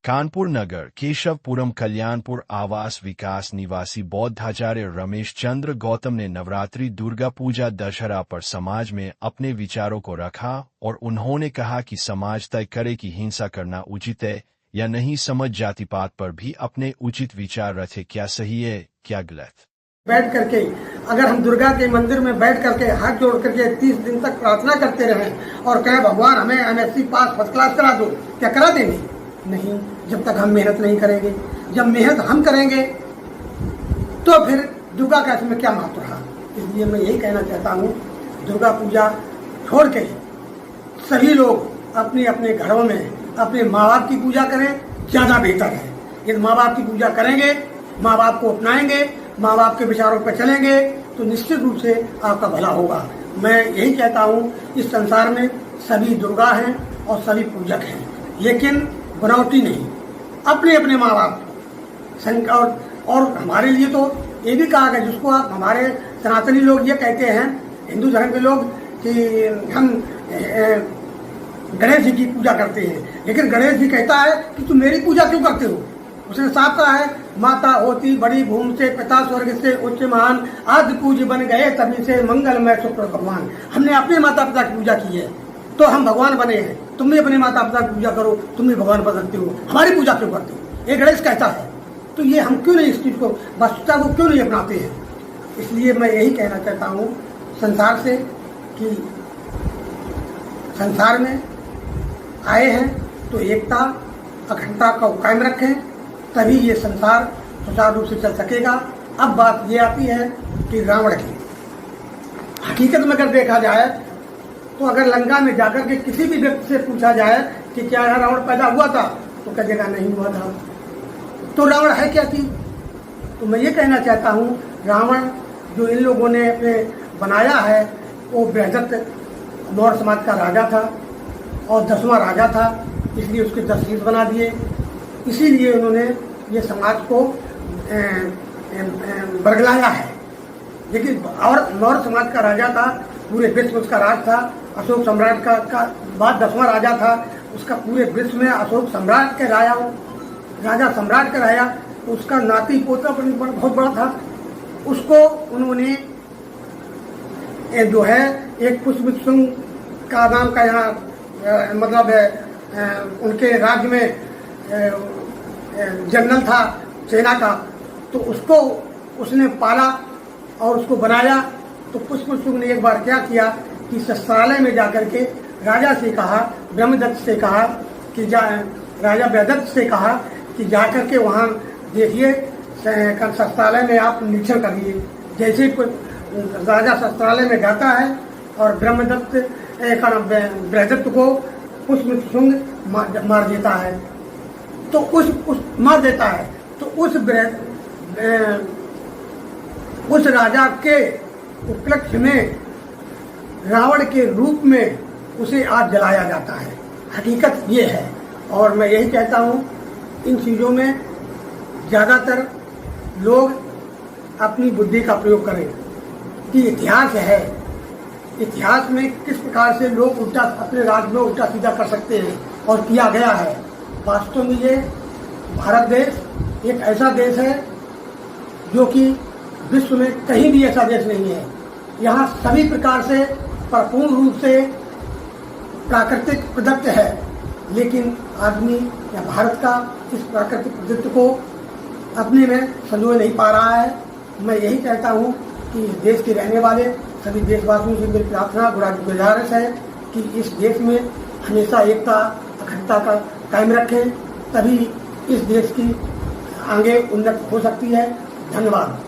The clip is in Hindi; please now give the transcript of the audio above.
कानपुर नगर केशवपुरम कल्याणपुर आवास विकास निवासी बौद्धाचार्य रमेश चंद्र गौतम ने नवरात्रि दुर्गा पूजा दशहरा पर समाज में अपने विचारों को रखा और उन्होंने कहा कि समाज तय करे कि हिंसा करना उचित है या नहीं। समझ जाति पात पर भी अपने उचित विचार रखे, क्या सही है क्या गलत। बैठ करके अगर हम दुर्गा के मंदिर में बैठ करके हाथ जोड़ करके 30 दिन तक प्रार्थना करते रहें और कहें भगवान हमें MSc पास फर्स्ट क्लास करा दो, क्या करा देंगे? नहीं, जब तक हम मेहनत नहीं करेंगे। जब मेहनत हम करेंगे तो फिर दुर्गा का इसमें क्या महत्व रहा। इसलिए मैं यही कहना चाहता हूँ, दुर्गा पूजा छोड़ के सभी लोग अपने अपने घरों में अपने माँ बाप की पूजा करें, ज़्यादा बेहतर है। यदि माँ बाप की पूजा करेंगे, माँ बाप को अपनाएंगे, माँ बाप के विचारों पर चलेंगे तो निश्चित रूप से आपका भला होगा। मैं यही कहता हूँ, इस संसार में सभी दुर्गा हैं और सभी पूजक हैं, लेकिन बनावटी नहीं। अपने अपने माँ बाप और हमारे लिए तो ये भी कहा गया, जिसको आप हमारे सनातनी लोग ये कहते हैं, हिंदू धर्म के लोग, कि हम गणेश जी की पूजा करते हैं, लेकिन गणेश जी कहता है कि तुम मेरी पूजा क्यों करते हो। उसने साफ कहा है, माता होती बड़ी भूमि से, पिता स्वर्ग से उच्च महान, आदि पूज्य बन गए तभी से मंगलमय शुक्र भगवान। हमने अपने माता पिता की पूजा की है तो हम भगवान बने हैं। तुम भी अपने माता पिता की पूजा करो, तुम भी भगवान बन सकते हो। हमारी पूजा क्यों करते हो? ये गणेश कहता है, तो ये हम क्यों नहीं इस चीज को, वास्तविकता को क्यों नहीं अपनाते हैं। इसलिए मैं यही कहना चाहता हूँ संसार से कि संसार में आए हैं तो एकता अखंडता को कायम रखें, तभी ये संसार सुचारू रूप से चल सकेगा। अब बात ये आती है कि रावण की हकीकत में अगर देखा जाए तो अगर लंका में जाकर के किसी भी व्यक्ति से पूछा जाए कि क्या यहाँ रावण पैदा हुआ था, तो कहेगा नहीं हुआ था। तो रावण है क्या चीज? तो मैं ये कहना चाहता हूँ, रावण जो इन लोगों ने अपने बनाया है वो बृहदत्त मौर्य समाज का राजा था और 10वां राजा था, इसलिए उसके 10 शीश बना दिए। इसीलिए उन्होंने ये समाज को बरगलाया है। लेकिन और मौर्य समाज का राजा था, पूरे विश्व उसका राज था। अशोक सम्राट का बाद 10वां राजा था, उसका पूरे विश्व में अशोक सम्राट के राजा सम्राट का राजा, उसका नाती पोता बहुत बड़ा था। उसको उन्होंने जो है एक पुष्प सिंह का नाम का यहाँ मतलब उनके राज्य में जनरल था सेना का, तो उसको उसने पाला और उसको बनाया। तो पुष्प सिंह ने एक बार क्या किया कि शस्त्रालय में जाकर के राजा से कहा, ब्रह्मदत्त से कहा कि राजा ब्रह्मदत्त से कहा कि जाकर के वहाँ देखिए शस्त्रालय में आप निरीक्षण करिए। जैसे राजा शस्त्रालय में जाता है और बृहदत्त को पुष्प सिंह मार देता है, तो उस मार देता है तो उस राजा के उपलक्ष्य में रावण के रूप में उसे आज जलाया जाता है। हकीकत ये है। और मैं यही कहता हूँ, इन चीज़ों में ज़्यादातर लोग अपनी बुद्धि का प्रयोग करें कि इतिहास है, इतिहास में किस प्रकार से लोग उल्टा अपने राज्य में उल्टा सीधा कर सकते हैं और किया गया है। वास्तव में ये भारत देश एक ऐसा देश है जो कि विश्व में कहीं भी ऐसा देश नहीं है। यहाँ सभी प्रकार से परिपूर्ण रूप से प्राकृतिक प्रदत्त है, लेकिन आदमी या भारत का इस प्राकृतिक प्रदत्त को अपने में संजोए नहीं पा रहा है। मैं यही कहता हूँ कि इस देश के रहने वाले सभी देशवासियों से मेरी प्रार्थना गुजारिश है कि इस देश में हमेशा एकता अखंडता का कायम रखें, तभी इस देश की आगे उन्नति हो सकती है। धन्यवाद।